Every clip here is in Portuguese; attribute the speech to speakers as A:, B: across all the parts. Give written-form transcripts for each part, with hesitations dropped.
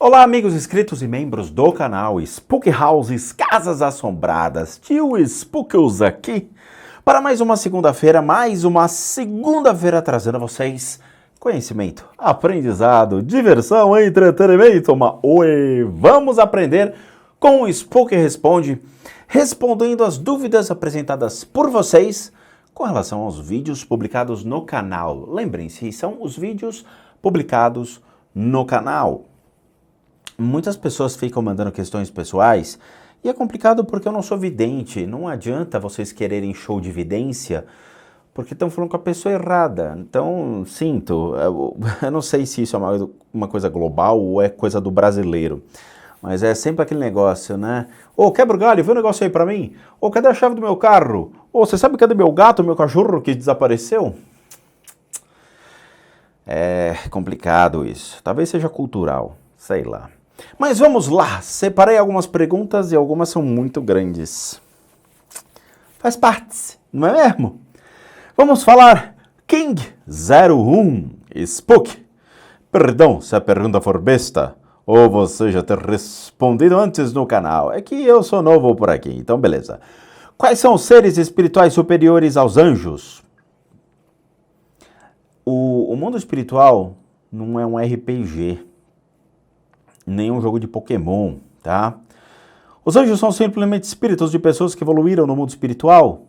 A: Olá, amigos inscritos e membros do canal Spook Houses Casas Assombradas. Tio Spookles aqui para mais uma segunda-feira trazendo a vocês conhecimento, aprendizado, diversão, entretenimento. Vamos aprender com o Spook Responde, respondendo as dúvidas apresentadas por vocês com relação aos vídeos publicados no canal. Lembrem-se, são os vídeos publicados no canal. Muitas pessoas ficam mandando questões pessoais e é complicado porque eu não sou vidente. Não adianta vocês quererem show de vidência porque estão falando com a pessoa errada. Então, sinto, eu não sei se isso é uma coisa global ou é coisa do brasileiro. Mas é sempre aquele negócio, né? Ô, quebra o galho, vê um negócio aí pra mim. Ô, cadê a chave do meu carro? Ô, você sabe cadê meu gato, meu cachorro que desapareceu? É complicado isso. Talvez seja cultural, sei lá. Mas vamos lá, separei algumas perguntas e algumas são muito grandes. Faz parte, não é mesmo? Vamos falar King01 Spook. Perdão se a pergunta for besta ou você já ter respondido antes no canal. É que eu sou novo por aqui, então beleza. Quais são os seres espirituais superiores aos anjos? O mundo espiritual não é um RPG. Nenhum jogo de Pokémon, tá? Os anjos são simplesmente espíritos de pessoas que evoluíram no mundo espiritual?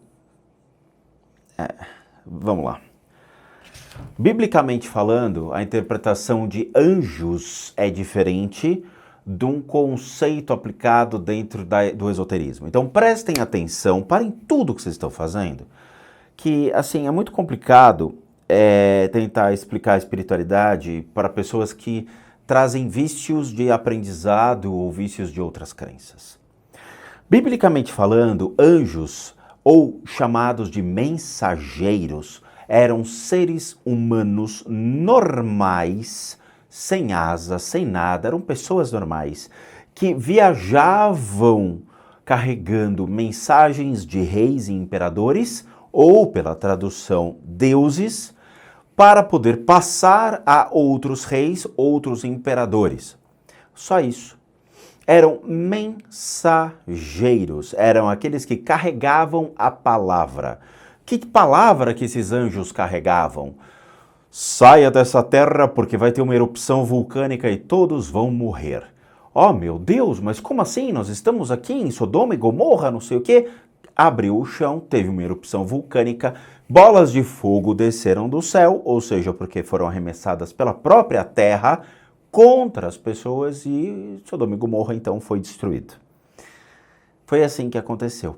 A: Vamos lá. Biblicamente falando, a interpretação de anjos é diferente de um conceito aplicado dentro do esoterismo. Então prestem atenção, parem tudo que vocês estão fazendo, que assim é muito complicado tentar explicar a espiritualidade para pessoas que trazem vícios de aprendizado ou vícios de outras crenças. Biblicamente falando, anjos, ou chamados de mensageiros, eram seres humanos normais, sem asas, sem nada, eram pessoas normais, que viajavam carregando mensagens de reis e imperadores, ou, pela tradução, deuses, para poder passar a outros reis, outros imperadores. Só isso. Eram mensageiros, eram aqueles que carregavam a palavra. Que palavra que esses anjos carregavam? Saia dessa terra porque vai ter uma erupção vulcânica e todos vão morrer. Oh meu Deus, mas como assim? Nós estamos aqui em Sodoma e Gomorra, não sei o quê. Abriu o chão, teve uma erupção vulcânica, bolas de fogo desceram do céu, ou seja, porque foram arremessadas pela própria terra contra as pessoas e Sodoma e Gomorra então foi destruído. Foi assim que aconteceu,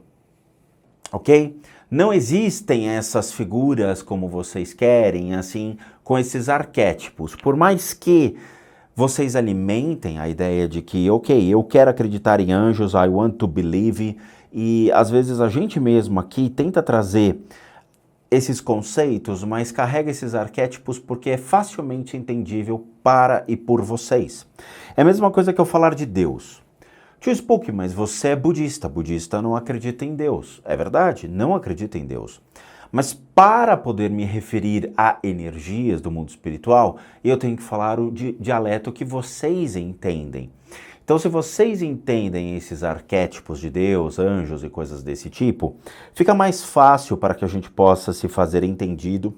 A: ok? Não existem essas figuras como vocês querem, assim, com esses arquétipos. Por mais que vocês alimentem a ideia de que, ok, eu quero acreditar em anjos, I want to believe, e às vezes a gente mesmo aqui tenta trazer esses conceitos, mas carrega esses arquétipos porque é facilmente entendível para e por vocês. É a mesma coisa que eu falar de Deus. Tio Spook, mas você é budista. Budista não acredita em Deus. É verdade, não acredita em Deus. Mas para poder me referir a energias do mundo espiritual, eu tenho que falar o dialeto que vocês entendem. Então, se vocês entendem esses arquétipos de Deus, anjos e coisas desse tipo, fica mais fácil para que a gente possa se fazer entendido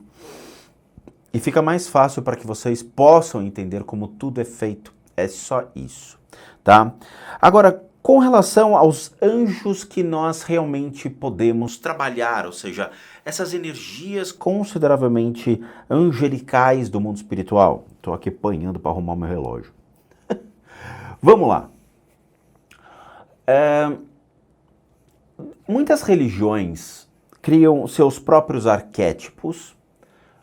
A: e fica mais fácil para que vocês possam entender como tudo é feito. É só isso, tá? Agora, com relação aos anjos que nós realmente podemos trabalhar, ou seja, essas energias consideravelmente angelicais do mundo espiritual. Estou aqui apanhando para arrumar meu relógio. Vamos lá. Muitas religiões criam seus próprios arquétipos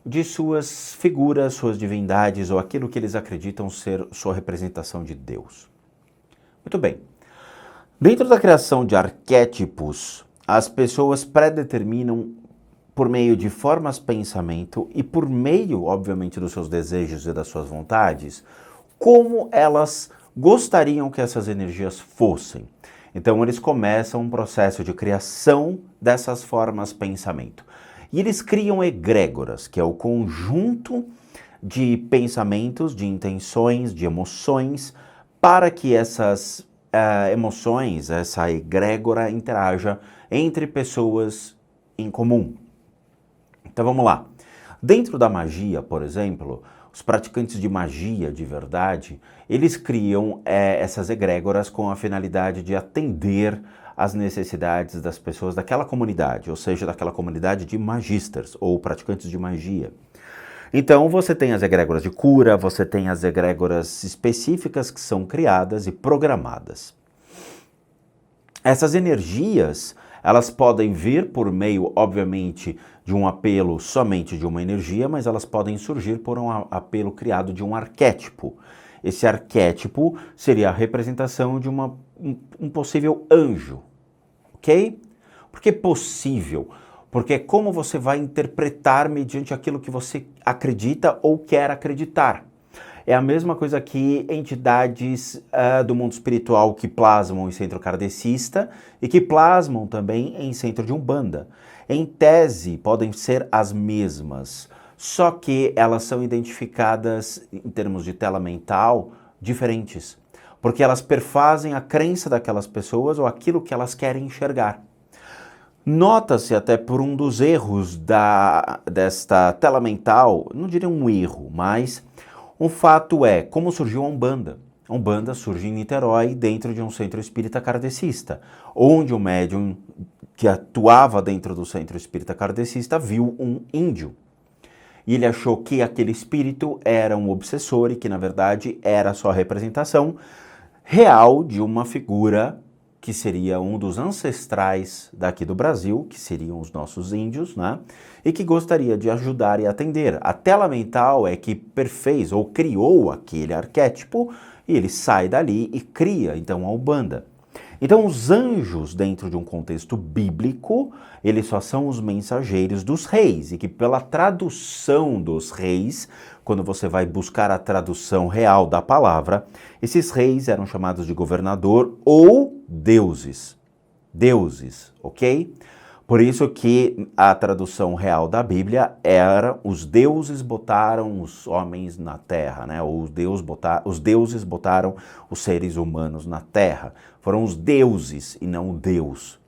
A: de suas figuras, suas divindades ou aquilo que eles acreditam ser sua representação de Deus. Muito bem. Dentro da criação de arquétipos, as pessoas predeterminam por meio de formas de pensamento e por meio, obviamente, dos seus desejos e das suas vontades, como elas gostariam que essas energias fossem. Então eles começam um processo de criação dessas formas de pensamento. E eles criam egrégoras, que é o conjunto de pensamentos, de intenções, de emoções para que essas emoções, essa egrégora interaja entre pessoas em comum. Então vamos lá. Dentro da magia, por exemplo, os praticantes de magia de verdade, eles criam essas egrégoras com a finalidade de atender às necessidades das pessoas daquela comunidade, ou seja, daquela comunidade de magisters ou praticantes de magia. Então você tem as egrégoras de cura, você tem as egrégoras específicas que são criadas e programadas. Essas energias, elas podem vir por meio, obviamente, de um apelo somente de uma energia, mas elas podem surgir por um apelo criado de um arquétipo. Esse arquétipo seria a representação de um possível anjo, ok? Por que possível? Porque é como você vai interpretar mediante aquilo que você acredita ou quer acreditar. É a mesma coisa que entidades do mundo espiritual que plasmam em centro kardecista e que plasmam também em centro de Umbanda. Em tese, podem ser as mesmas, só que elas são identificadas, em termos de tela mental, diferentes. Porque elas perfazem a crença daquelas pessoas ou aquilo que elas querem enxergar. Nota-se até por um dos erros desta tela mental, não diria um erro, mas o fato é como surgiu a Umbanda. A Umbanda surge em Niterói, dentro de um centro espírita kardecista, onde o médium que atuava dentro do centro espírita kardecista viu um índio. E ele achou que aquele espírito era um obsessor e que, na verdade, era só a representação real de uma figura que seria um dos ancestrais daqui do Brasil, que seriam os nossos índios, né? E que gostaria de ajudar e atender. A tela mental é que perfez ou criou aquele arquétipo e ele sai dali e cria, então, a Umbanda. Então, os anjos, dentro de um contexto bíblico, eles só são os mensageiros dos reis, e que pela tradução dos reis, quando você vai buscar a tradução real da palavra, esses reis eram chamados de governador ou deuses. Deuses, ok? Por isso que a tradução real da Bíblia era os deuses botaram os homens na terra, né? Ou os deuses botaram os seres humanos na terra. Foram os deuses e não o Deus.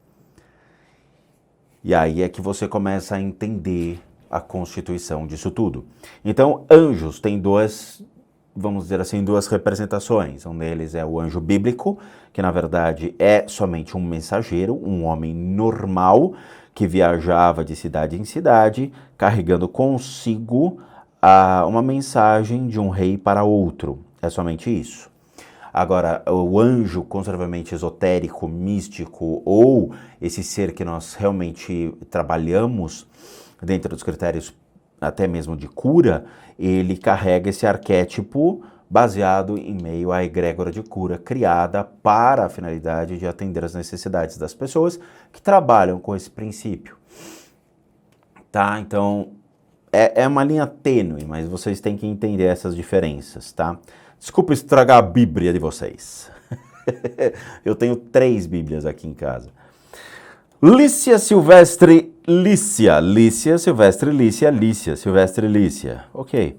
A: E aí é que você começa a entender a constituição disso tudo. Então, anjos têm duas, vamos dizer assim, duas representações. Um deles é o anjo bíblico, que na verdade é somente um mensageiro, um homem normal, que viajava de cidade em cidade, carregando consigo uma mensagem de um rei para outro. É somente isso. Agora, o anjo consideravelmente esotérico, místico, ou esse ser que nós realmente trabalhamos dentro dos critérios até mesmo de cura, ele carrega esse arquétipo baseado em meio à egrégora de cura criada para a finalidade de atender as necessidades das pessoas que trabalham com esse princípio. Tá? Então, é uma linha tênue, mas vocês têm que entender essas diferenças, tá? Desculpa estragar a Bíblia de vocês. Eu tenho 3 Bíblias aqui em casa. Lícia Silvestre Lícia. Lícia Silvestre Lícia. Lícia Silvestre Lícia. Ok.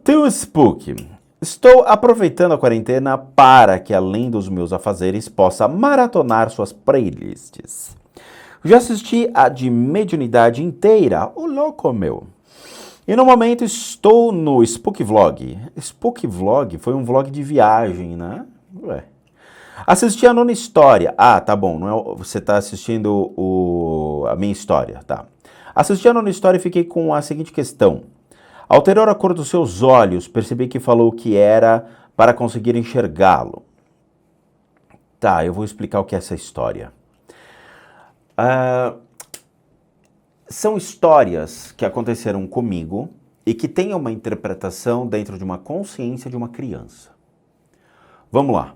A: Tio Spook. Estou aproveitando a quarentena para que, além dos meus afazeres, possa maratonar suas playlists. Já assisti a de mediunidade inteira. Ô louco, meu. E no momento estou no Spook Vlog. Spook Vlog foi um vlog de viagem, né? Ué. Assisti a nona história. Ah, tá bom. Não é, você está assistindo a minha história, tá. Assisti a nona história e fiquei com a seguinte questão. Ao ter a cor dos seus olhos, percebi que falou que era para conseguir enxergá-lo. Tá, eu vou explicar o que é essa história. São histórias que aconteceram comigo e que têm uma interpretação dentro de uma consciência de uma criança. Vamos lá.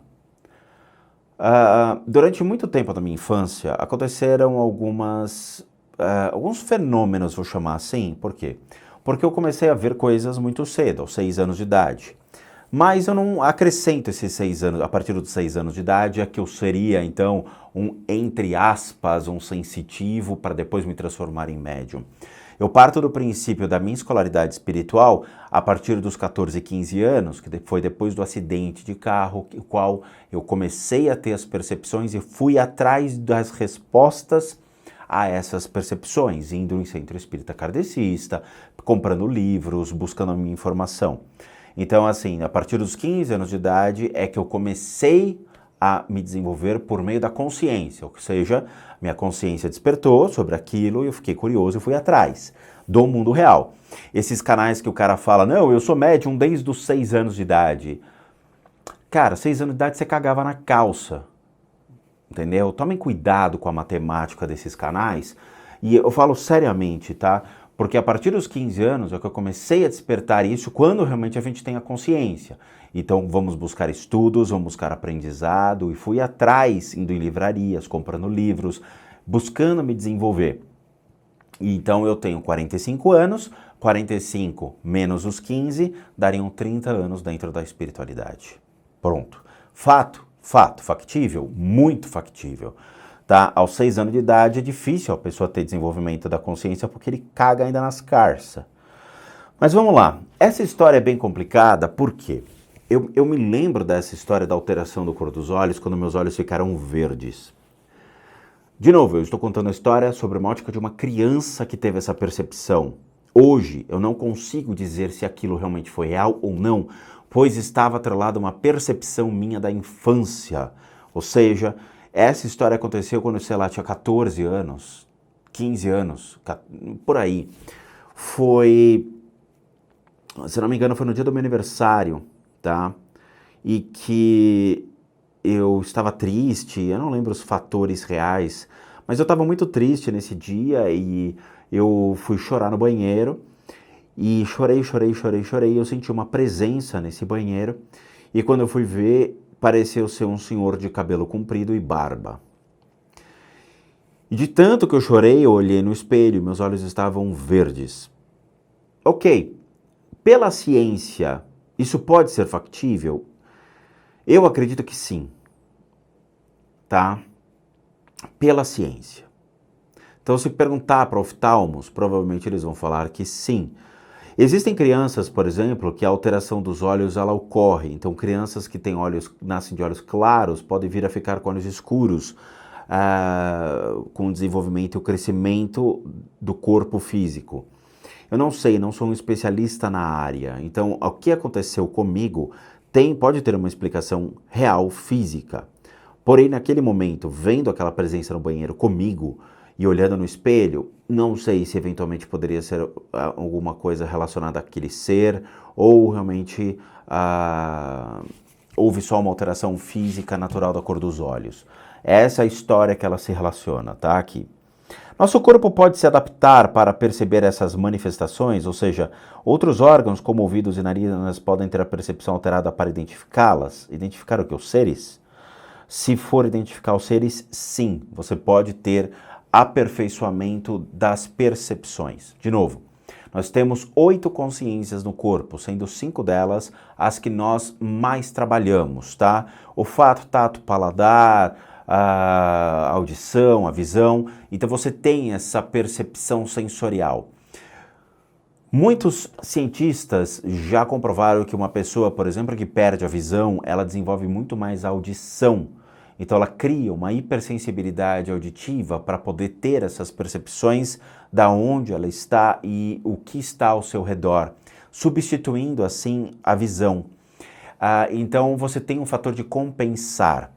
A: Durante muito tempo da minha infância, aconteceram alguns fenômenos, vou chamar assim. Por quê? Porque eu comecei a ver coisas muito cedo, aos 6 anos de idade. Mas eu não acrescento esses 6 anos, a partir dos 6 anos de idade, é que eu seria, então, entre aspas, um sensitivo para depois me transformar em médium. Eu parto do princípio da minha escolaridade espiritual a partir dos 14, 15 anos, que foi depois do acidente de carro, o qual eu comecei a ter as percepções e fui atrás das respostas a essas percepções, indo em centro espírita kardecista, comprando livros, buscando a minha informação. Então, assim, a partir dos 15 anos de idade é que eu comecei a me desenvolver por meio da consciência, ou seja, minha consciência despertou sobre aquilo e eu fiquei curioso e fui atrás do mundo real. Esses canais que o cara fala, não, eu sou médium desde os 6 anos de idade. Cara, 6 anos de idade você cagava na calça, entendeu? Tomem cuidado com a matemática desses canais, e eu falo seriamente, tá? Porque a partir dos 15 anos é que eu comecei a despertar isso quando realmente a gente tem a consciência. Então vamos buscar estudos, vamos buscar aprendizado, e fui atrás, indo em livrarias, comprando livros, buscando me desenvolver. Então eu tenho 45 anos, 45 menos os 15, dariam 30 anos dentro da espiritualidade. Pronto. Fato, factível, muito factível. Tá? Aos 6 anos de idade é difícil a pessoa ter desenvolvimento da consciência porque ele caga ainda nas carças. Mas vamos lá, essa história é bem complicada porque eu me lembro dessa história da alteração da cor dos olhos quando meus olhos ficaram verdes. De novo, eu estou contando a história sobre uma ótica de uma criança que teve essa percepção. Hoje eu não consigo dizer se aquilo realmente foi real ou não, pois estava atrelado a uma percepção minha da infância, ou seja, essa história aconteceu quando, sei lá, tinha 14 anos, 15 anos, por aí. Foi, se não me engano, foi no dia do meu aniversário, tá? E que eu estava triste, eu não lembro os fatores reais, mas eu estava muito triste nesse dia e eu fui chorar no banheiro e chorei, eu senti uma presença nesse banheiro e quando eu fui ver, pareceu ser um senhor de cabelo comprido e barba. E de tanto que eu chorei, eu olhei no espelho, meus olhos estavam verdes. Ok, pela ciência, isso pode ser factível? Eu acredito que sim, tá? Pela ciência. Então, se perguntar para oftalmos, provavelmente eles vão falar que sim. Existem crianças, por exemplo, que a alteração dos olhos ela ocorre. Então, crianças que têm olhos, nascem de olhos claros, podem vir a ficar com olhos escuros, com o desenvolvimento e o crescimento do corpo físico. Eu não sei, não sou um especialista na área. Então, o que aconteceu comigo pode ter uma explicação real, física. Porém, naquele momento, vendo aquela presença no banheiro comigo e olhando no espelho, não sei se eventualmente poderia ser alguma coisa relacionada àquele ser ou realmente houve só uma alteração física natural da cor dos olhos. Essa é a história que ela se relaciona, tá? Aqui. Nosso corpo pode se adaptar para perceber essas manifestações, ou seja, outros órgãos como ouvidos e narinas podem ter a percepção alterada para identificá-las. Identificar o que? Os seres? Se for identificar os seres, sim, você pode ter aperfeiçoamento das percepções. De novo, nós temos 8 consciências no corpo, sendo 5 delas as que nós mais trabalhamos, tá? Olfato, tato, paladar, a audição, a visão. Então você tem essa percepção sensorial. Muitos cientistas já comprovaram que uma pessoa, por exemplo, que perde a visão, ela desenvolve muito mais audição. Então ela cria uma hipersensibilidade auditiva para poder ter essas percepções da onde ela está e o que está ao seu redor, substituindo assim a visão. Então você tem um fator de compensar.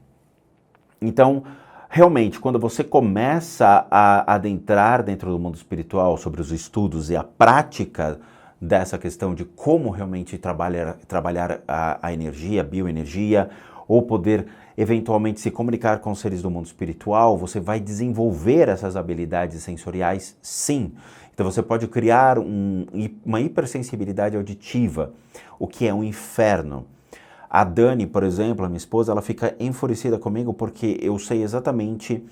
A: Então, realmente, quando você começa a adentrar dentro do mundo espiritual sobre os estudos e a prática dessa questão de como realmente trabalhar a energia, a bioenergia, ou poder eventualmente se comunicar com os seres do mundo espiritual, você vai desenvolver essas habilidades sensoriais, sim. Então você pode criar uma hipersensibilidade auditiva, o que é um inferno. A Dani, por exemplo, a minha esposa, ela fica enfurecida comigo porque eu sei exatamente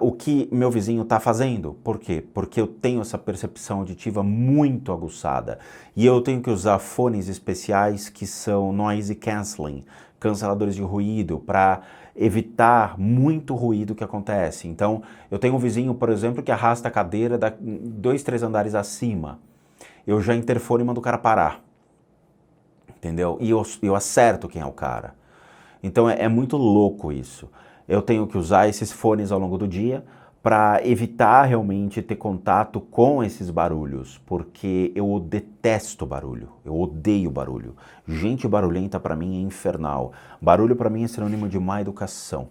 A: o que meu vizinho está fazendo. Por quê? Porque eu tenho essa percepção auditiva muito aguçada. E eu tenho que usar fones especiais que são noise cancelling, canceladores de ruído, para evitar muito ruído que acontece. Então, eu tenho um vizinho, por exemplo, que arrasta a cadeira 2, 3 andares acima. Eu já interfono e mando o cara parar. Entendeu? E eu acerto quem é o cara. Então é muito louco isso. Eu tenho que usar esses fones ao longo do dia para evitar realmente ter contato com esses barulhos, porque eu detesto barulho, eu odeio barulho. Gente barulhenta para mim é infernal. Barulho para mim é sinônimo de má educação.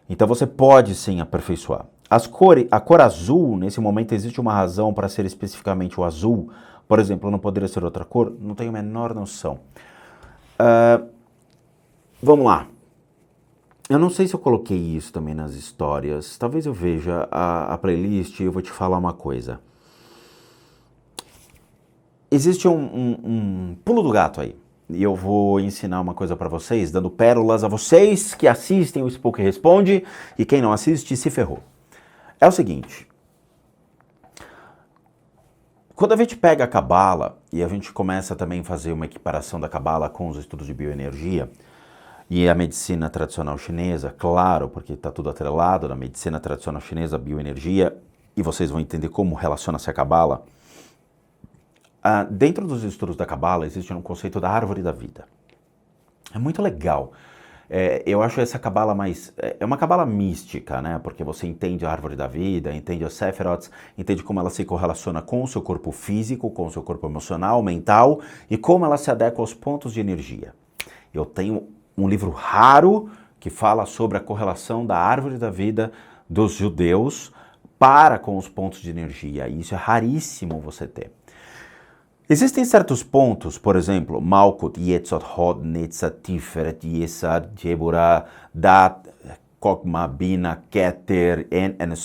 A: Então você pode sim aperfeiçoar. A cor azul, nesse momento existe uma razão para ser especificamente o azul? Por exemplo, não poderia ser outra cor? Não tenho a menor noção. Vamos lá. Eu não sei se eu coloquei isso também nas histórias. Talvez eu veja a playlist e eu vou te falar uma coisa. Existe um pulo do gato aí. E eu vou ensinar uma coisa para vocês, dando pérolas a vocês que assistem o Spook Responde e quem não assiste se ferrou. É o seguinte. Quando a gente pega a Cabala e a gente começa também a fazer uma equiparação da Cabala com os estudos de bioenergia, e a medicina tradicional chinesa, claro, porque está tudo atrelado na medicina tradicional chinesa, bioenergia, e vocês vão entender como relaciona-se a Cabala. Dentro dos estudos da Cabala existe um conceito da árvore da vida. É muito legal. Eu acho essa Cabala mais... É uma Cabala mística, né? Porque você entende a árvore da vida, entende as Sephiroths, entende como ela se correlaciona com o seu corpo físico, com o seu corpo emocional, mental, e como ela se adequa aos pontos de energia. Eu tenho um livro raro que fala sobre a correlação da árvore da vida dos judeus para com os pontos de energia. E isso é raríssimo você ter. Existem certos pontos, por exemplo, Malkut, Yetzot, Hod, Netzat, Tiferet, Yesad, Jebura, Dat, Kokma, Bina, Keter, and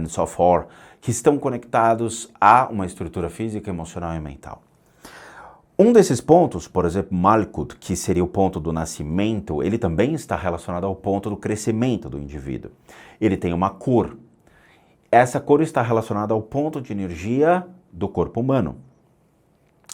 A: so forth, que estão conectados a uma estrutura física, emocional e mental. Um desses pontos, por exemplo, Malkut, que seria o ponto do nascimento, ele também está relacionado ao ponto do crescimento do indivíduo. Ele tem uma cor. Essa cor está relacionada ao ponto de energia do corpo humano.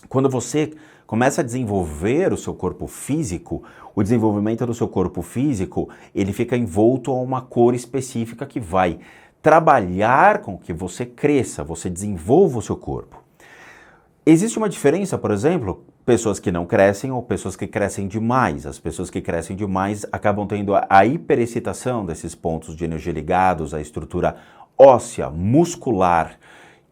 A: Quando você começa a desenvolver o seu corpo físico, o desenvolvimento do seu corpo físico, ele fica envolto a uma cor específica que vai trabalhar com que você cresça, você desenvolva o seu corpo. Existe uma diferença, por exemplo, pessoas que não crescem ou pessoas que crescem demais. As pessoas que crescem demais acabam tendo a hiperexcitação desses pontos de energia ligados à estrutura óssea, muscular,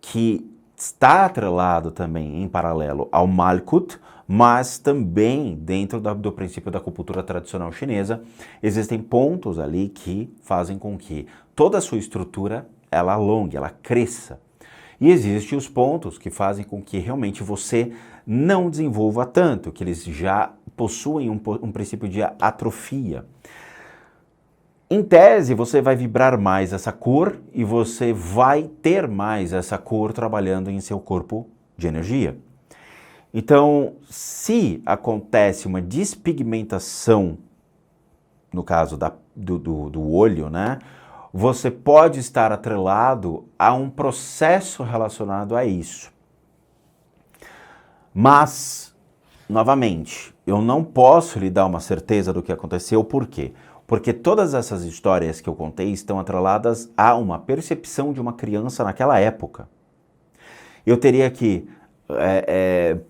A: que está atrelado também em paralelo ao Malkut, mas também dentro do princípio da acupuntura tradicional chinesa, existem pontos ali que fazem com que toda a sua estrutura ela alongue, ela cresça. E existem os pontos que fazem com que realmente você não desenvolva tanto, que eles já possuem um princípio de atrofia. Em tese, você vai vibrar mais essa cor e você vai ter mais essa cor trabalhando em seu corpo de energia. Então, se acontece uma despigmentação, no caso do olho, né? Você pode estar atrelado a um processo relacionado a isso. Mas, novamente, eu não posso lhe dar uma certeza do que aconteceu, por quê? Porque todas essas histórias que eu contei estão atreladas a uma percepção de uma criança naquela época. Eu teria que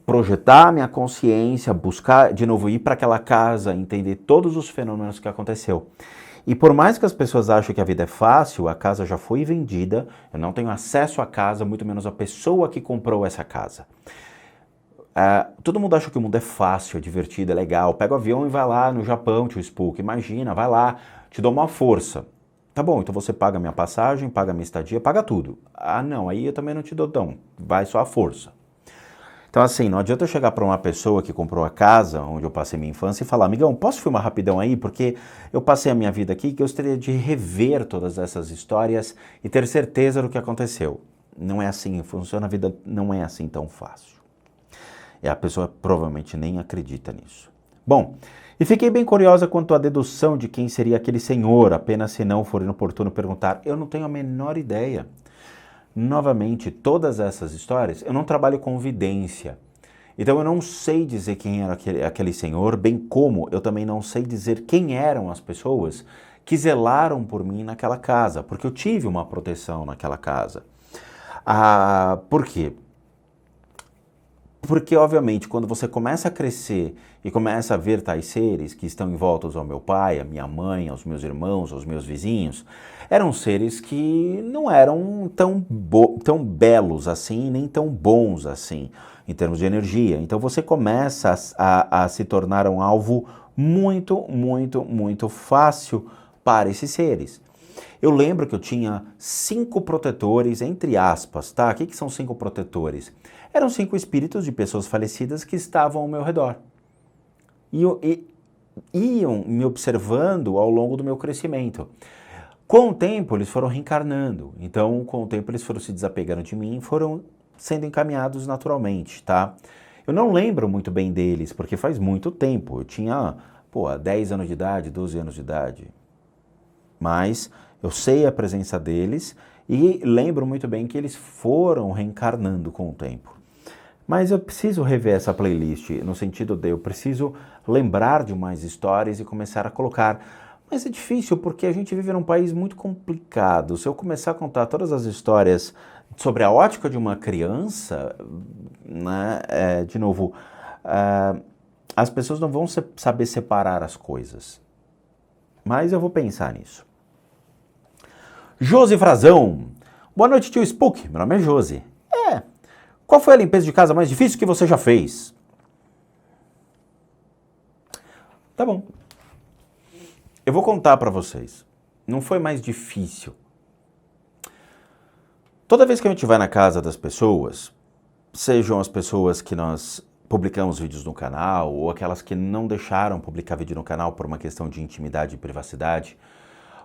A: projetar minha consciência, buscar, de novo, ir para aquela casa, entender todos os fenômenos que aconteceu. E por mais que as pessoas achem que a vida é fácil, a casa já foi vendida, eu não tenho acesso à casa, muito menos a pessoa que comprou essa casa. Todo mundo acha que o mundo é fácil, é divertido, é legal. Pega o avião e vai lá no Japão, tio Spook. Imagina, vai lá, te dou uma força. Tá bom, então você paga minha passagem, paga minha estadia, paga tudo. Ah, não, aí eu também não te dou, não. Vai só a força. Então, assim, não adianta eu chegar para uma pessoa que comprou a casa onde eu passei minha infância e falar, amigão, posso filmar rapidão aí? Porque eu passei a minha vida aqui e gostaria de rever todas essas histórias e ter certeza do que aconteceu. Não é assim, funciona, a vida não é assim tão fácil. E a pessoa provavelmente nem acredita nisso. Bom, e fiquei bem curiosa quanto à dedução de quem seria aquele senhor, apenas se não for inoportuno perguntar. Eu não tenho a menor ideia. Novamente, todas essas histórias, eu não trabalho com vidência. Então eu não sei dizer quem era aquele senhor, bem como eu também não sei dizer quem eram as pessoas que zelaram por mim naquela casa, porque eu tive uma proteção naquela casa. Por quê? Porque, obviamente, quando você começa a crescer e começa a ver tais seres que estão envoltos ao meu pai, à minha mãe, aos meus irmãos, aos meus vizinhos, eram seres que não eram tão belos assim, nem tão bons assim, em termos de energia. Então você começa a se tornar um alvo muito, muito, muito fácil para esses seres. Eu lembro que eu tinha 5 protetores, entre aspas, tá? O que são 5 protetores? Eram 5 espíritos de pessoas falecidas que estavam ao meu redor. E iam me observando ao longo do meu crescimento. Com o tempo, eles foram reencarnando. Então, com o tempo, eles foram se desapegando de mim e foram sendo encaminhados naturalmente, tá? Eu não lembro muito bem deles, porque faz muito tempo. Eu tinha, 10 anos de idade, 12 anos de idade. Mas eu sei a presença deles e lembro muito bem que eles foram reencarnando com o tempo. Mas eu preciso rever essa playlist, no sentido de eu preciso lembrar de mais histórias e começar a colocar. Mas é difícil porque a gente vive num país muito complicado. Se eu começar a contar todas as histórias sobre a ótica de uma criança, né, de novo, as pessoas não vão saber separar as coisas. Mas eu vou pensar nisso. Josi Frazão. Boa noite, tio Spook. Meu nome é Josi. Qual foi a limpeza de casa mais difícil que você já fez? Tá bom. Eu vou contar pra vocês. Não foi mais difícil. Toda vez que a gente vai na casa das pessoas, sejam as pessoas que nós publicamos vídeos no canal, ou aquelas que não deixaram publicar vídeo no canal por uma questão de intimidade e privacidade,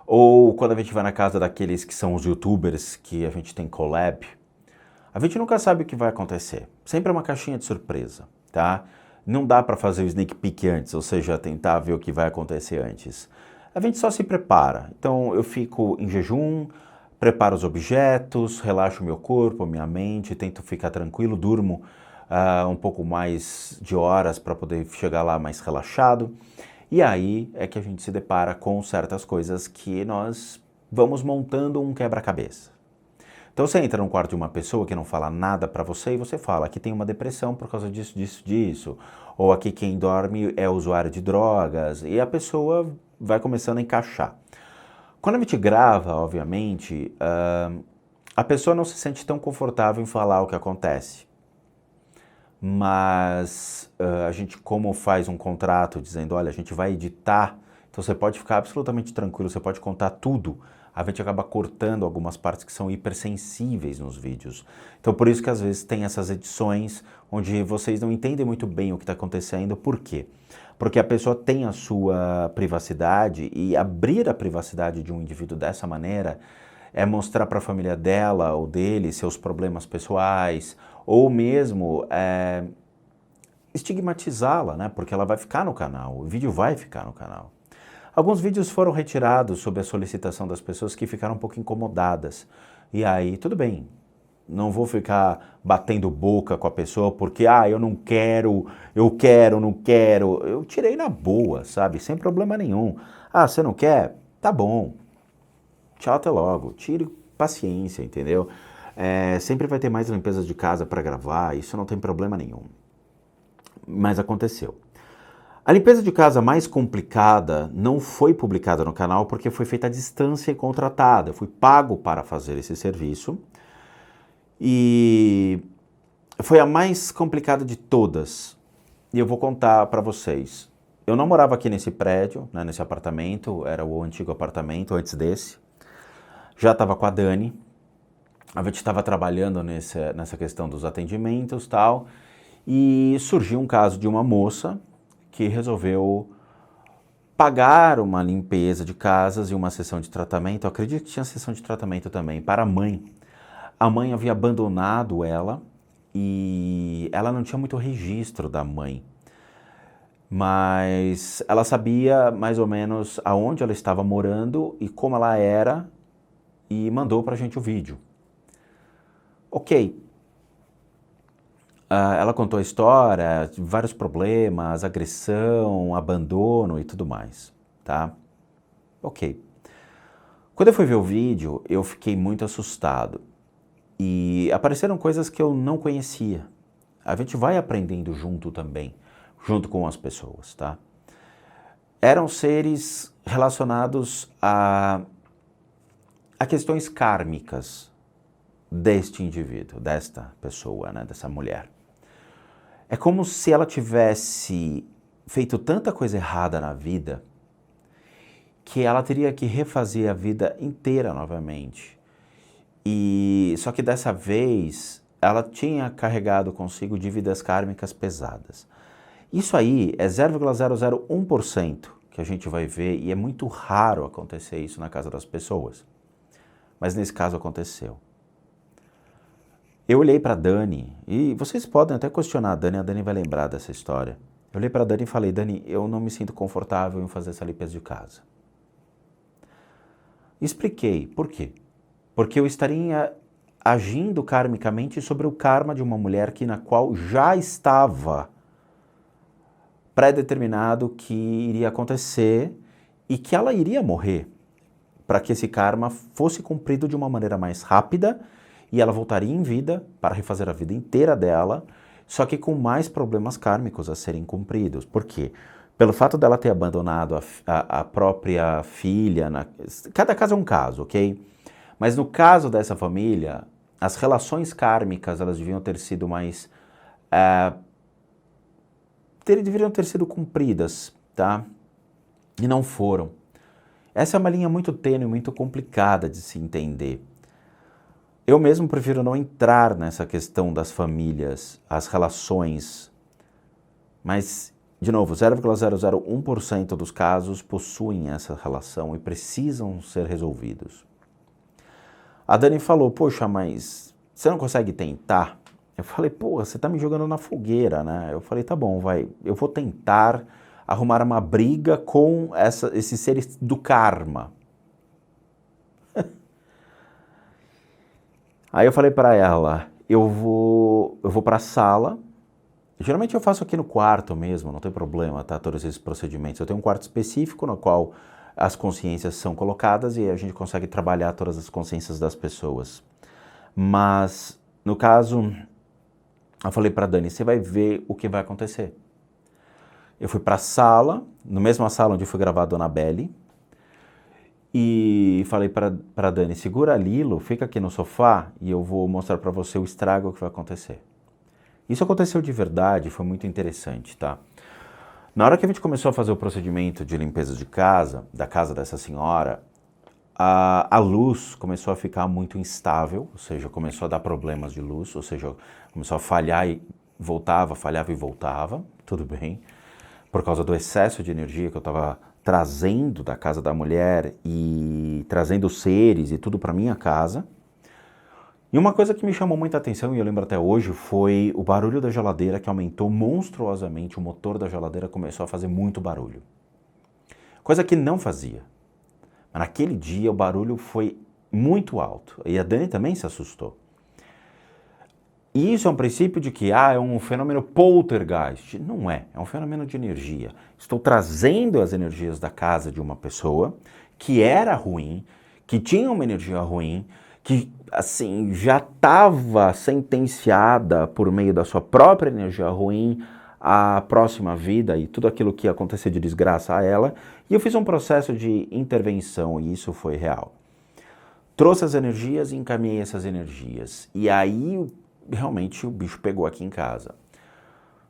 A: ou quando a gente vai na casa daqueles que são os youtubers que a gente tem collab, a gente nunca sabe o que vai acontecer. Sempre é uma caixinha de surpresa, tá? Não dá para fazer o sneak peek antes, ou seja, tentar ver o que vai acontecer antes. A gente só se prepara. Então eu fico em jejum, preparo os objetos, relaxo meu corpo, minha mente, tento ficar tranquilo, durmo um pouco mais de horas para poder chegar lá mais relaxado. E aí é que a gente se depara com certas coisas que nós vamos montando um quebra-cabeça. Então você entra num quarto de uma pessoa que não fala nada pra você e você fala que tem uma depressão por causa disso, disso, disso. Ou aqui quem dorme é usuário de drogas. E a pessoa vai começando a encaixar. Quando a gente grava, obviamente, a pessoa não se sente tão confortável em falar o que acontece. Mas a gente, como faz um contrato dizendo, olha, a gente vai editar, então você pode ficar absolutamente tranquilo, você pode contar tudo. A gente acaba cortando algumas partes que são hipersensíveis nos vídeos. Então por isso que às vezes tem essas edições onde vocês não entendem muito bem o que está acontecendo. Por quê? Porque a pessoa tem a sua privacidade e abrir a privacidade de um indivíduo dessa maneira é mostrar para a família dela ou dele seus problemas pessoais ou mesmo estigmatizá-la, né? Porque ela vai ficar no canal, o vídeo vai ficar no canal. Alguns vídeos foram retirados sob a solicitação das pessoas que ficaram um pouco incomodadas. E aí, tudo bem, não vou ficar batendo boca com a pessoa porque, eu não quero, eu quero, não quero. Eu tirei na boa, sabe? Sem problema nenhum. Você não quer? Tá bom. Tchau, até logo. Tire paciência, entendeu? Sempre vai ter mais limpezas de casa para gravar, isso não tem problema nenhum. Mas aconteceu. A limpeza de casa mais complicada não foi publicada no canal porque foi feita à distância e contratada. Eu fui pago para fazer esse serviço e foi a mais complicada de todas. E eu vou contar para vocês. Eu não morava aqui nesse prédio, né, nesse apartamento, era o antigo apartamento antes desse. Já estava com a Dani, a gente estava trabalhando nessa questão dos atendimentos e tal, e surgiu um caso de uma moça que resolveu pagar uma limpeza de casas e uma sessão de tratamento. Eu acredito que tinha sessão de tratamento também para a mãe. A mãe havia abandonado ela e ela não tinha muito registro da mãe. Mas ela sabia mais ou menos aonde ela estava morando e como ela era e mandou pra gente o vídeo. Ok. Ela contou a história, de vários problemas, agressão, abandono e tudo mais, tá? Ok. Quando eu fui ver o vídeo, eu fiquei muito assustado e apareceram coisas que eu não conhecia. A gente vai aprendendo junto também, junto com as pessoas, tá? Eram seres relacionados a questões kármicas deste indivíduo, desta pessoa, né, dessa mulher. É como se ela tivesse feito tanta coisa errada na vida que ela teria que refazer a vida inteira novamente. E só que dessa vez ela tinha carregado consigo dívidas kármicas pesadas. Isso aí é 0,001% que a gente vai ver e é muito raro acontecer isso na casa das pessoas. Mas nesse caso aconteceu. Eu olhei para a Dani, e vocês podem até questionar a Dani vai lembrar dessa história. Eu olhei para a Dani e falei, Dani, eu não me sinto confortável em fazer essa limpeza de casa. Expliquei, por quê? Porque eu estaria agindo karmicamente sobre o karma de uma mulher na qual já estava pré-determinado que iria acontecer e que ela iria morrer, para que esse karma fosse cumprido de uma maneira mais rápida e ela voltaria em vida para refazer a vida inteira dela, só que com mais problemas kármicos a serem cumpridos. Por quê? Pelo fato dela ter abandonado a própria filha, cada caso é um caso, ok? Mas no caso dessa família, as relações kármicas elas deviam ter sido mais... deveriam ter sido cumpridas, tá? E não foram. Essa é uma linha muito tênue, muito complicada de se entender. Eu mesmo prefiro não entrar nessa questão das famílias, as relações, mas, de novo, 0,001% dos casos possuem essa relação e precisam ser resolvidos. A Dani falou, poxa, mas você não consegue tentar? Eu falei, pô, você tá me jogando na fogueira, né? Eu falei, tá bom, vai, eu vou tentar arrumar uma briga com esses seres do karma. Aí eu falei para ela, eu vou para a sala, geralmente eu faço aqui no quarto mesmo, não tem problema, tá, todos esses procedimentos. Eu tenho um quarto específico no qual as consciências são colocadas e a gente consegue trabalhar todas as consciências das pessoas. Mas, no caso, eu falei para Dani, você vai ver o que vai acontecer. Eu fui para a sala, na mesma sala onde foi gravado a Annabelle, e falei para Dani, segura a Lilo, fica aqui no sofá e eu vou mostrar para você o estrago que vai acontecer. Isso aconteceu de verdade, foi muito interessante, tá? Na hora que a gente começou a fazer o procedimento de limpeza de casa, da casa dessa senhora, a luz começou a ficar muito instável, ou seja, começou a dar problemas de luz, ou seja, começou a falhar e voltava, falhava e voltava, tudo bem, por causa do excesso de energia que eu estava trazendo da casa da mulher e trazendo seres e tudo para minha casa. E uma coisa que me chamou muita atenção, e eu lembro até hoje, foi o barulho da geladeira que aumentou monstruosamente, o motor da geladeira começou a fazer muito barulho. Coisa que não fazia. Mas naquele dia o barulho foi muito alto, e a Dani também se assustou. E isso é um princípio de que é um fenômeno poltergeist. Não é, é um fenômeno de energia. Estou trazendo as energias da casa de uma pessoa que era ruim, que tinha uma energia ruim, que assim já estava sentenciada por meio da sua própria energia ruim à próxima vida e tudo aquilo que ia acontecer de desgraça a ela. E eu fiz um processo de intervenção e isso foi real. Trouxe as energias e encaminhei essas energias. E aí realmente o bicho pegou aqui em casa.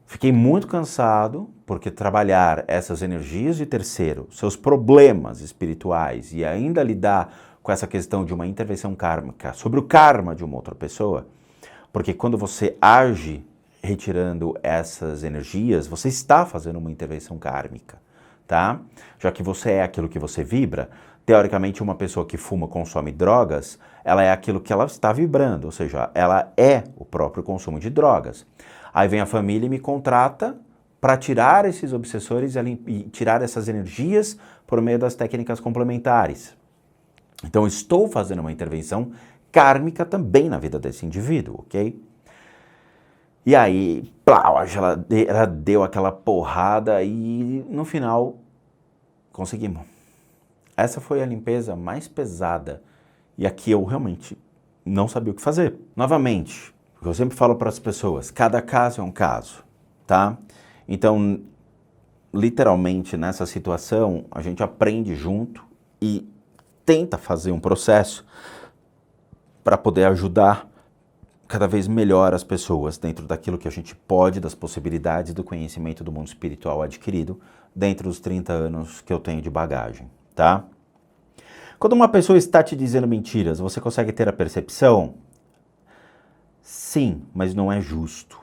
A: Fiquei muito cansado, porque trabalhar essas energias de terceiro, seus problemas espirituais e ainda lidar com essa questão de uma intervenção kármica sobre o karma de uma outra pessoa, porque quando você age retirando essas energias, você está fazendo uma intervenção kármica, tá? Já que você é aquilo que você vibra, teoricamente uma pessoa que fuma, consome drogas, ela é aquilo que ela está vibrando, ou seja, ela é o próprio consumo de drogas. Aí vem a família e me contrata para tirar esses obsessores e tirar essas energias por meio das técnicas complementares. Então estou fazendo uma intervenção kármica também na vida desse indivíduo, ok? E aí, plau, a geladeira deu aquela porrada e no final conseguimos. Essa foi a limpeza mais pesada e aqui eu realmente não sabia o que fazer. Novamente, eu sempre falo para as pessoas, cada caso é um caso, tá? Então, literalmente nessa situação, a gente aprende junto e tenta fazer um processo para poder ajudar cada vez melhor as pessoas dentro daquilo que a gente pode, das possibilidades do conhecimento do mundo espiritual adquirido dentro dos 30 anos que eu tenho de bagagem, tá? Quando uma pessoa está te dizendo mentiras, você consegue ter a percepção? Sim, mas não é justo.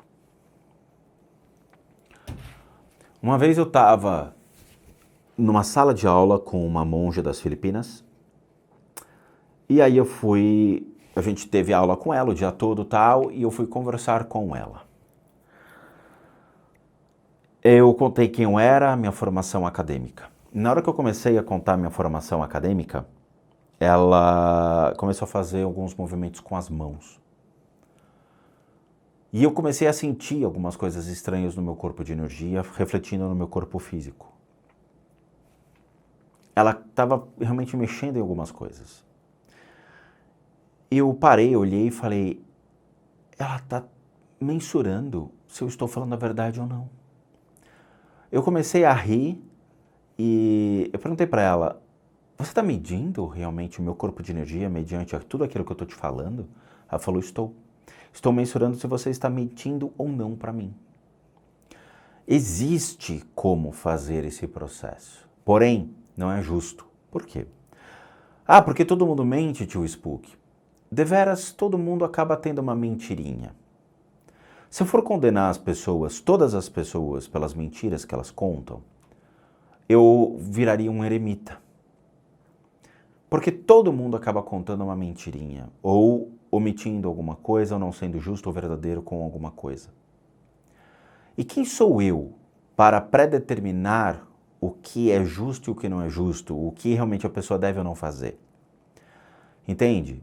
A: Uma vez eu estava numa sala de aula com uma monja das Filipinas e aí a gente teve aula com ela o dia todo tal, e eu fui conversar com ela. Eu contei quem eu era, minha formação acadêmica. Na hora que eu comecei a contar minha formação acadêmica, ela começou a fazer alguns movimentos com as mãos. E eu comecei a sentir algumas coisas estranhas no meu corpo de energia, refletindo no meu corpo físico. Ela estava realmente mexendo em algumas coisas. Eu parei, olhei e falei, ela está mensurando se eu estou falando a verdade ou não. Eu comecei a rir e eu perguntei para ela, você está medindo realmente o meu corpo de energia mediante tudo aquilo que eu estou te falando? Ela falou, estou. Estou mensurando se você está mentindo ou não para mim. Existe como fazer esse processo, porém, não é justo. Por quê? Ah, porque todo mundo mente, tio Spook. Deveras, todo mundo acaba tendo uma mentirinha. Se eu for condenar as pessoas, todas as pessoas, pelas mentiras que elas contam, eu viraria um eremita. Porque todo mundo acaba contando uma mentirinha, ou omitindo alguma coisa, ou não sendo justo ou verdadeiro com alguma coisa. E quem sou eu para predeterminar o que é justo e o que não é justo, o que realmente a pessoa deve ou não fazer? Entende?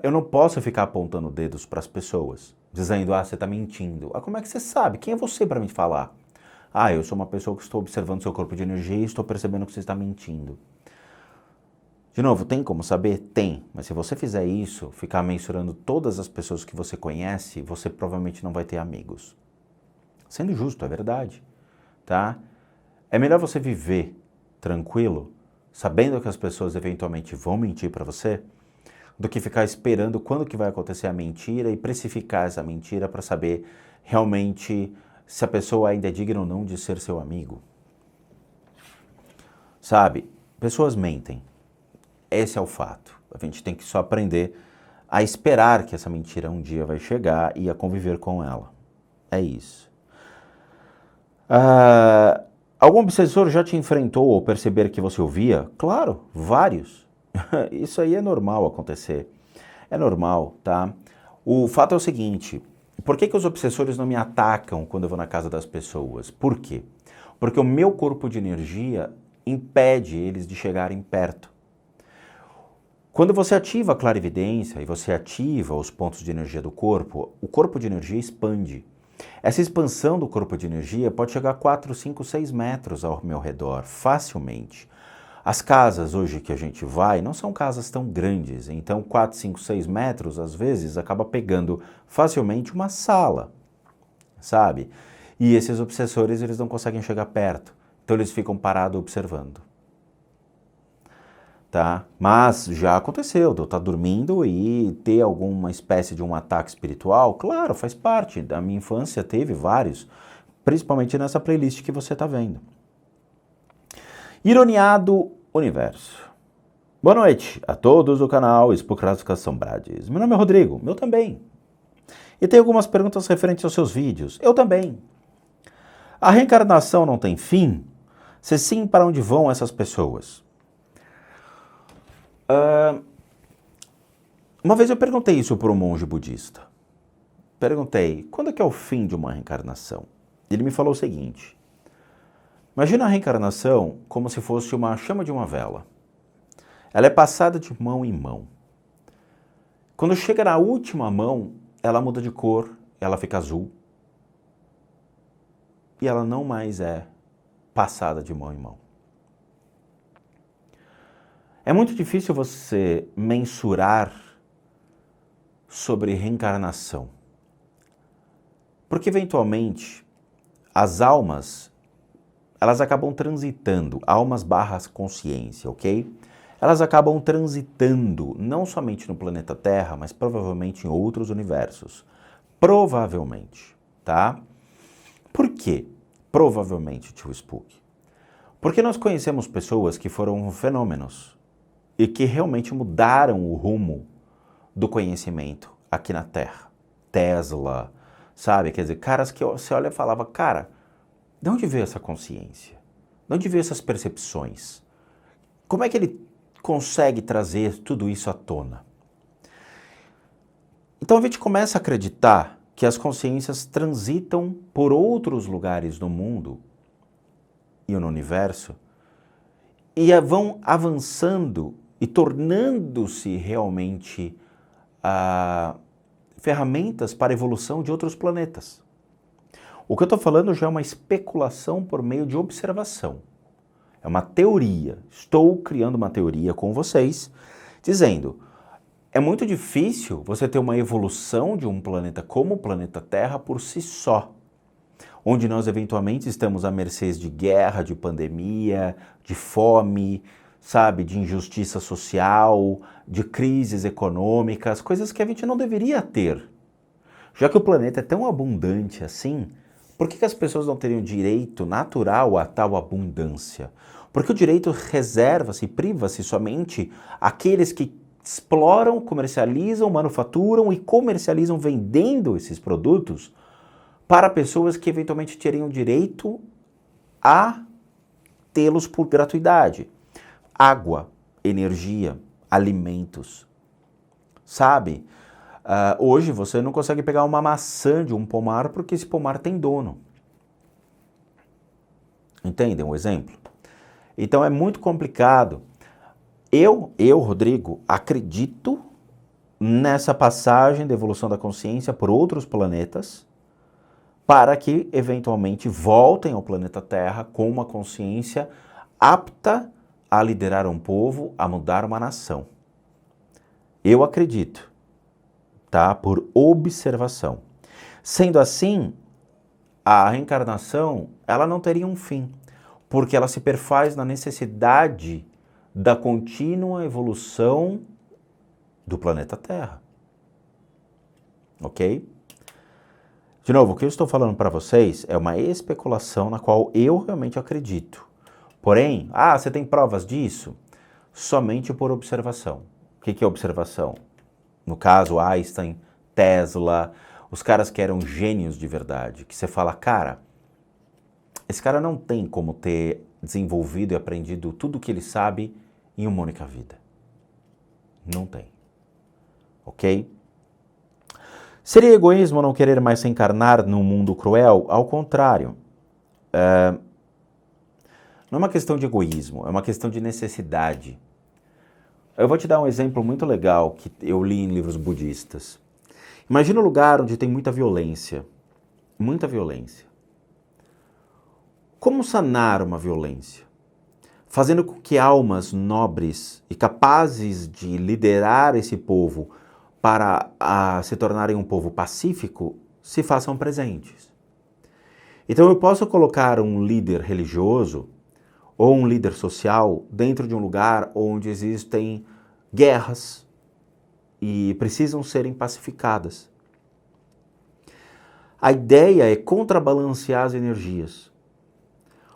A: Eu não posso ficar apontando dedos para as pessoas, dizendo, você está mentindo. Como é que você sabe? Quem é você para me falar? Eu sou uma pessoa que estou observando seu corpo de energia e estou percebendo que você está mentindo. De novo, tem como saber? Tem. Mas se você fizer isso, ficar mensurando todas as pessoas que você conhece, você provavelmente não vai ter amigos. Sendo justo, é verdade. Tá? É melhor você viver tranquilo, sabendo que as pessoas eventualmente vão mentir para você, do que ficar esperando quando que vai acontecer a mentira e precificar essa mentira para saber realmente se a pessoa ainda é digna ou não de ser seu amigo. Sabe? Pessoas mentem. Esse é o fato. A gente tem que só aprender a esperar que essa mentira um dia vai chegar e a conviver com ela. É isso. Algum obsessor já te enfrentou ou perceber que você ouvia? Claro, vários. Isso aí é normal acontecer. É normal, tá? O fato é o seguinte, por que os obsessores não me atacam quando eu vou na casa das pessoas? Por quê? Porque o meu corpo de energia impede eles de chegarem perto. Quando você ativa a clarividência e você ativa os pontos de energia do corpo, o corpo de energia expande. Essa expansão do corpo de energia pode chegar a 4, 5, 6 metros ao meu redor, facilmente. As casas hoje que a gente vai não são casas tão grandes, então 4, 5, 6 metros, às vezes, acaba pegando facilmente uma sala, sabe? E esses obsessores, eles não conseguem chegar perto, então eles ficam parados observando. Tá? Mas já aconteceu de eu estar dormindo e ter alguma espécie de um ataque espiritual, claro, faz parte, da minha infância teve vários, principalmente nessa playlist que você está vendo. Ironiado Universo. Boa noite a todos do canal Spookráticas Assombradas. Meu nome é Rodrigo, meu também. E tem algumas perguntas referentes aos seus vídeos, eu também. A reencarnação não tem fim? Se sim, para onde vão essas pessoas? Uma vez eu perguntei isso para um monge budista. Perguntei, quando é que é o fim de uma reencarnação? Ele me falou o seguinte, imagina a reencarnação como se fosse uma chama de uma vela. Ela é passada de mão em mão. Quando chega na última mão, ela muda de cor, ela fica azul. e ela não mais é passada de mão em mão. É muito difícil você mensurar sobre reencarnação, porque eventualmente as almas, elas acabam transitando, almas barras consciência, ok? Elas acabam transitando não somente no planeta Terra, mas provavelmente em outros universos. Provavelmente, tá? Por quê? Provavelmente, tio Spook. Porque nós conhecemos pessoas que foram fenômenos e que realmente mudaram o rumo do conhecimento aqui na Terra. Tesla, sabe? Quer dizer, caras que você olha e falava, cara, de onde veio essa consciência? De onde veio essas percepções? Como é que ele consegue trazer tudo isso à tona? Então a gente começa a acreditar que as consciências transitam por outros lugares no mundo e no universo e vão avançando e tornando-se realmente ferramentas para a evolução de outros planetas. O que eu estou falando já é uma especulação por meio de observação. É uma teoria. Estou criando uma teoria com vocês, dizendo, é muito difícil você ter uma evolução de um planeta como o planeta Terra por si só, onde nós eventualmente estamos à mercê de guerra, de pandemia, de fome, sabe, de injustiça social, de crises econômicas, coisas que a gente não deveria ter. Já que o planeta é tão abundante assim, por que as pessoas não teriam direito natural a tal abundância? Porque o direito reserva-se, priva-se somente àqueles que exploram, comercializam, manufaturam e comercializam vendendo esses produtos para pessoas que eventualmente teriam direito a tê-los por gratuidade. Água, energia, alimentos. Sabe? Hoje você não consegue pegar uma maçã de um pomar porque esse pomar tem dono. Entendem o exemplo? Então é muito complicado. Eu, Rodrigo, acredito nessa passagem da evolução da consciência por outros planetas para que eventualmente voltem ao planeta Terra com uma consciência apta a liderar um povo, a mudar uma nação. Eu acredito. Tá? Por observação. Sendo assim, a reencarnação, ela não teria um fim, porque ela se perfaz na necessidade da contínua evolução do planeta Terra. Ok? De novo, o que eu estou falando para vocês é uma especulação na qual eu realmente acredito. Porém, você tem provas disso? Somente por observação. O que é observação? No caso, Einstein, Tesla, os caras que eram gênios de verdade, que você fala, cara, esse cara não tem como ter desenvolvido e aprendido tudo o que ele sabe em uma única vida. Não tem. Ok? Seria egoísmo não querer mais se encarnar num mundo cruel? Ao contrário. Não é uma questão de egoísmo, é uma questão de necessidade. Eu vou te dar um exemplo muito legal que eu li em livros budistas. Imagina um lugar onde tem muita violência. Muita violência. Como sanar uma violência? Fazendo com que almas nobres e capazes de liderar esse povo para se tornarem um povo pacífico se façam presentes. Então eu posso colocar um líder religioso ou um líder social dentro de um lugar onde existem guerras e precisam serem pacificadas. A ideia é contrabalancear as energias.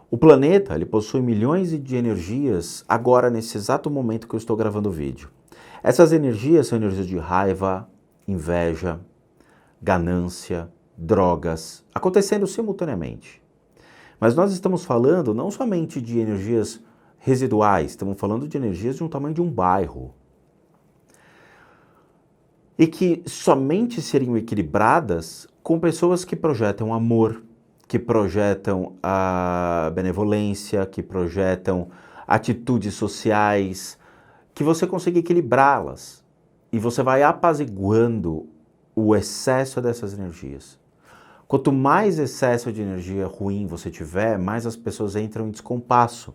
A: O planeta, ele possui milhões de energias agora nesse exato momento que eu estou gravando o vídeo. Essas energias são energias de raiva, inveja, ganância, drogas, acontecendo simultaneamente. Mas nós estamos falando não somente de energias residuais, estamos falando de energias de um tamanho de um bairro. E que somente seriam equilibradas com pessoas que projetam amor, que projetam a benevolência, que projetam atitudes sociais, que você consiga equilibrá-las. E você vai apaziguando o excesso dessas energias. Quanto mais excesso de energia ruim você tiver, mais as pessoas entram em descompasso.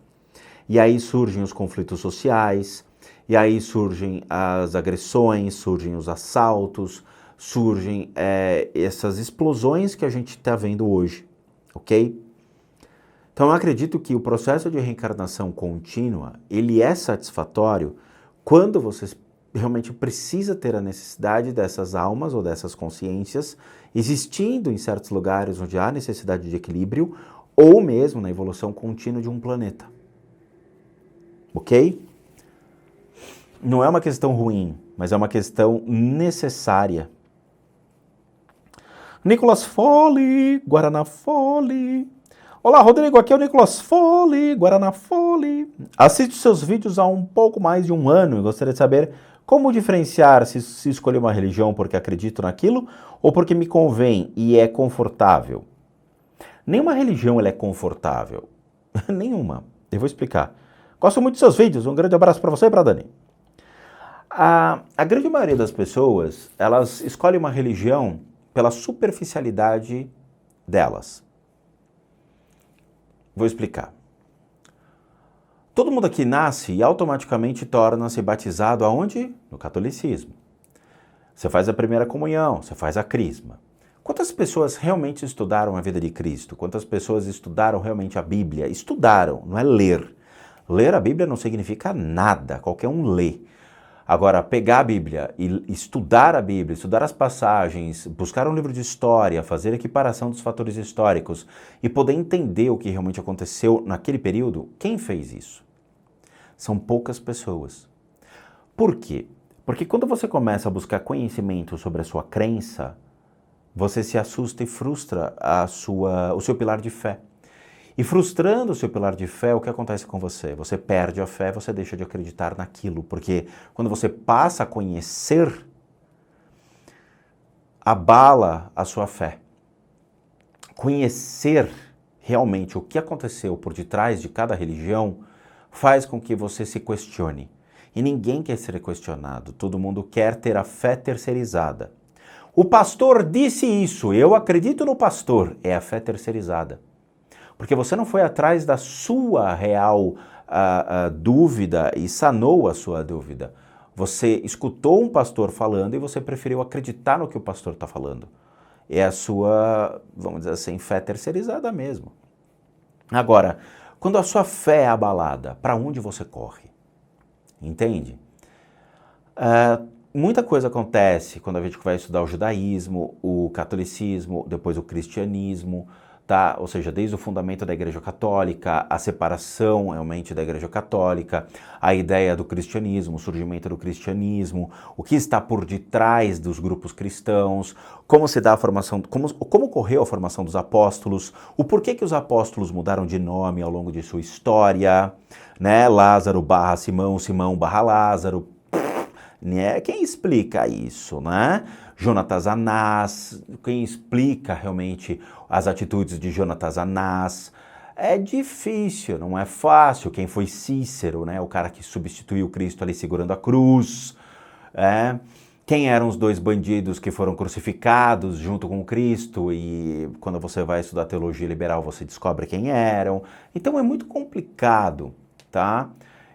A: E aí surgem os conflitos sociais, e aí surgem as agressões, surgem os assaltos, surgem essas explosões que a gente está vendo hoje, ok? Então eu acredito que o processo de reencarnação contínua, ele é satisfatório quando você realmente precisa ter a necessidade dessas almas ou dessas consciências existindo em certos lugares onde há necessidade de equilíbrio, ou mesmo na evolução contínua de um planeta. Ok? Não é uma questão ruim, mas é uma questão necessária. Nicolas Fole, Guaraná Fole. Olá, Rodrigo, aqui é o Nicolas Fole, Guaraná Fole. Assisto seus vídeos há um pouco mais de um ano e gostaria de saber como diferenciar se escolher uma religião porque acredito naquilo ou porque me convém e é confortável. Nenhuma religião ela é confortável. Nenhuma. Eu vou explicar. Gosto muito dos seus vídeos. Um grande abraço para você e para a Dani. A grande maioria das pessoas, elas escolhem uma religião pela superficialidade delas. Vou explicar. Todo mundo aqui nasce e automaticamente torna-se batizado aonde? No catolicismo. Você faz a primeira comunhão, você faz a crisma. Quantas pessoas realmente estudaram a vida de Cristo? Quantas pessoas estudaram realmente a Bíblia? Estudaram, não é ler. Ler a Bíblia não significa nada, qualquer um lê. Agora, pegar a Bíblia e estudar a Bíblia, estudar as passagens, buscar um livro de história, fazer equiparação dos fatores históricos e poder entender o que realmente aconteceu naquele período, quem fez isso? São poucas pessoas. Por quê? Porque quando você começa a buscar conhecimento sobre a sua crença, você se assusta e frustra o seu pilar de fé. E frustrando o seu pilar de fé, o que acontece com você? Você perde a fé, você deixa de acreditar naquilo, porque quando você passa a conhecer, abala a sua fé. Conhecer realmente o que aconteceu por detrás de cada religião faz com que você se questione. E ninguém quer ser questionado, todo mundo quer ter a fé terceirizada. O pastor disse isso, eu acredito no pastor, é a fé terceirizada. Porque você não foi atrás da sua real dúvida e sanou a sua dúvida. Você escutou um pastor falando e você preferiu acreditar no que o pastor está falando. É a sua, vamos dizer assim, fé terceirizada mesmo. Agora, quando a sua fé é abalada, para onde você corre? Entende? Muita coisa acontece quando a gente vai estudar o judaísmo, o catolicismo, depois o cristianismo, tá? Ou seja, desde o fundamento da Igreja Católica, a separação realmente da Igreja Católica, a ideia do cristianismo, o surgimento do cristianismo, o que está por detrás dos grupos cristãos, como se dá a formação, como ocorreu a formação dos apóstolos, o porquê que os apóstolos mudaram de nome ao longo de sua história, né? Lázaro barra Simão, Simão barra Lázaro, né? Quem explica isso, né? Jonatas Anás, quem explica realmente as atitudes de Jonatas Anás. É difícil, não é fácil. Quem foi Cícero, né? O cara que substituiu Cristo ali segurando a cruz. Quem eram os dois bandidos que foram crucificados junto com Cristo e quando você vai estudar teologia liberal você descobre quem eram. Então é muito complicado, tá?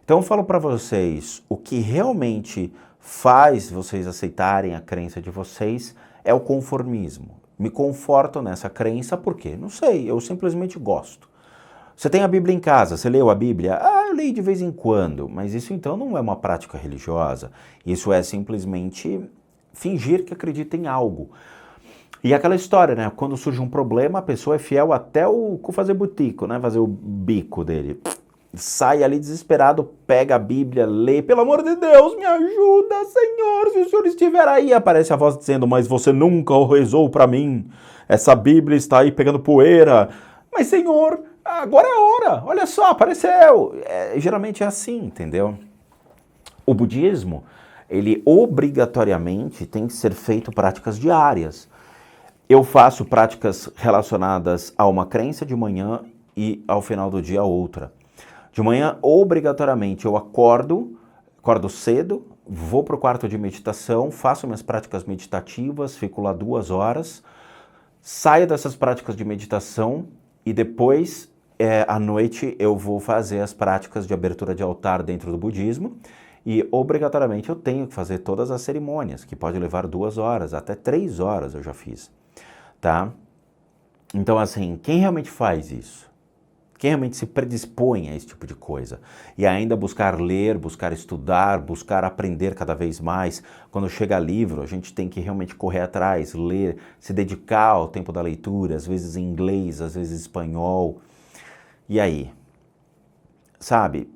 A: Então eu falo para vocês, o que realmente faz vocês aceitarem a crença de vocês é o conformismo. Me conforto nessa crença porque, não sei, eu simplesmente gosto. Você tem a Bíblia em casa, você leu a Bíblia? Eu leio de vez em quando, mas isso então não é uma prática religiosa. Isso é simplesmente fingir que acredita em algo. E aquela história, né? Quando surge um problema, a pessoa é fiel até o fazer butico, né? Fazer o bico dele. Sai ali desesperado, pega a Bíblia, lê, pelo amor de Deus, me ajuda, Senhor, se o Senhor estiver aí, aparece a voz dizendo, mas você nunca rezou para mim, essa Bíblia está aí pegando poeira, mas Senhor, agora é a hora, olha só, apareceu, geralmente é assim, entendeu? O budismo, ele obrigatoriamente tem que ser feito práticas diárias. Eu faço práticas relacionadas a uma crença de manhã e ao final do dia a outra. De manhã, obrigatoriamente, eu acordo cedo, vou para o quarto de meditação, faço minhas práticas meditativas, fico lá 2 horas, saia dessas práticas de meditação e depois, à noite, eu vou fazer as práticas de abertura de altar dentro do budismo e, obrigatoriamente, eu tenho que fazer todas as cerimônias, que pode levar 2 horas, até 3 horas eu já fiz, tá? Então, assim, quem realmente faz isso? Quem realmente se predispõe a esse tipo de coisa? E ainda buscar ler, buscar estudar, buscar aprender cada vez mais. Quando chega livro, a gente tem que realmente correr atrás, ler, se dedicar ao tempo da leitura, às vezes em inglês, às vezes em espanhol. E aí? Sabe?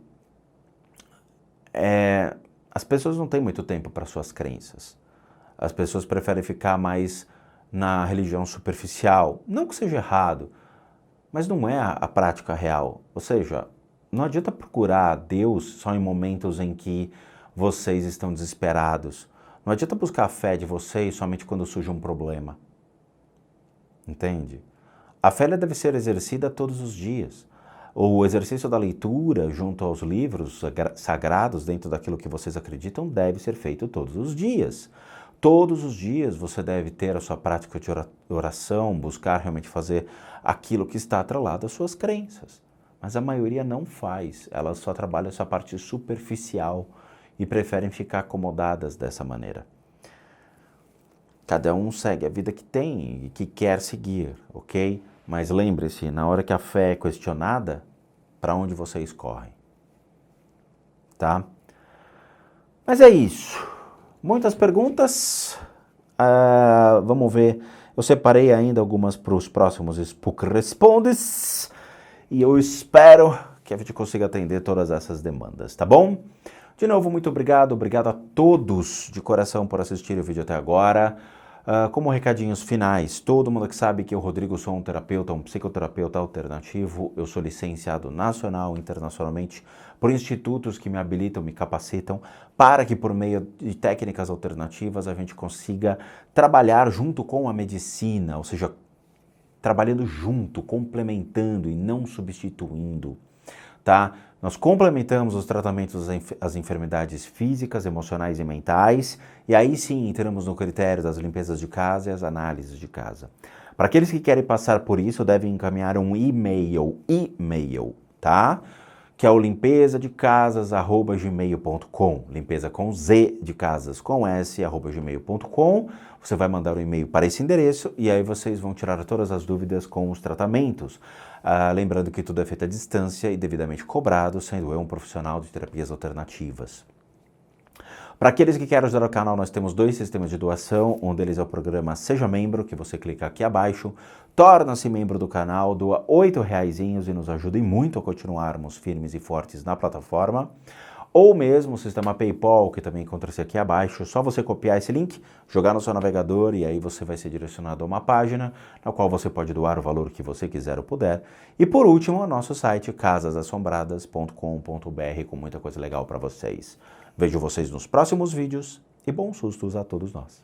A: As pessoas não têm muito tempo para suas crenças. As pessoas preferem ficar mais na religião superficial. Não que seja errado, mas não é a prática real. Ou seja, não adianta procurar Deus só em momentos em que vocês estão desesperados. Não adianta buscar a fé de vocês somente quando surge um problema. Entende? A fé ela deve ser exercida todos os dias. O exercício da leitura junto aos livros sagrados, dentro daquilo que vocês acreditam, deve ser feito todos os dias. Todos os dias você deve ter a sua prática de oração, buscar realmente fazer aquilo que está atrelado às suas crenças. Mas a maioria não faz, elas só trabalham essa parte superficial e preferem ficar acomodadas dessa maneira. Cada um segue a vida que tem e que quer seguir, ok? Mas lembre-se, na hora que a fé é questionada, para onde vocês correm? Tá? Mas é isso. Muitas perguntas, vamos ver, eu separei ainda algumas para os próximos Spook Respondes e eu espero que a gente consiga atender todas essas demandas, tá bom? De novo, muito obrigado a todos de coração por assistir o vídeo até agora. Como recadinhos finais, todo mundo que sabe que eu, Rodrigo, sou um terapeuta, um psicoterapeuta alternativo, eu sou licenciado nacional e internacionalmente por institutos que me habilitam, me capacitam, para que por meio de técnicas alternativas a gente consiga trabalhar junto com a medicina, ou seja, trabalhando junto, complementando e não substituindo, tá? Nós complementamos os tratamentos às enfermidades físicas, emocionais e mentais, e aí sim entramos no critério das limpezas de casa e as análises de casa. Para aqueles que querem passar por isso, devem encaminhar um e-mail, tá? Que é o limpezadecasas@gmail.com, limpeza com Z de casas com S, @gmail.com. Você vai mandar um e-mail para esse endereço e aí vocês vão tirar todas as dúvidas com os tratamentos. Lembrando que tudo é feito à distância e devidamente cobrado, sendo eu um profissional de terapias alternativas. Para aqueles que querem ajudar o canal, nós temos 2 sistemas de doação. Um deles é o programa Seja Membro, que você clica aqui abaixo, torna-se membro do canal, doa R$ 8,00 e nos ajuda muito a continuarmos firmes e fortes na plataforma. Ou mesmo o sistema PayPal, que também encontra-se aqui abaixo. É só você copiar esse link, jogar no seu navegador e aí você vai ser direcionado a uma página na qual você pode doar o valor que você quiser ou puder. E por último, o nosso site casasassombradas.com.br com muita coisa legal para vocês. Vejo vocês nos próximos vídeos e bons sustos a todos nós.